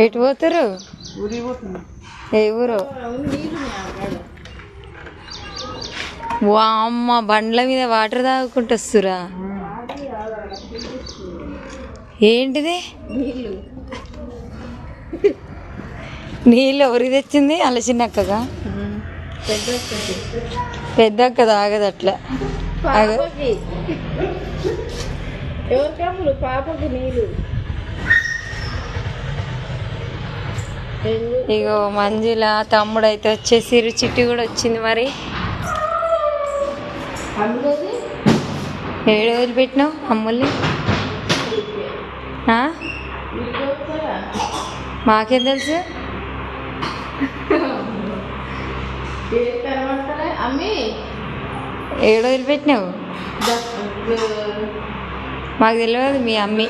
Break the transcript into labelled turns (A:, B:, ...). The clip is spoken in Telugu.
A: ఎటు పోతారు? ఏ ఊరు? అమ్మ బండ్ల మీద వాటర్ తాగుకుంటూ వస్తురా? ఏంటిది నీళ్ళు ఎవరికి తెచ్చింది? అలా చిన్నక్కగా? పెద్దక్క తాగదు అట్లా.
B: పాపకి నీళ్ళు.
A: ఇగో మంజుల తమ్ముడు అయితే వచ్చేసిరు, చిట్టి కూడా వచ్చింది. మరి ఏడు రోజులు పెట్టినావు అమ్ముల్ని? మాకేం తెలుసు? ఏడు రోజులు పెట్టినావు? మాకు తెలియదు మీ అమ్మి.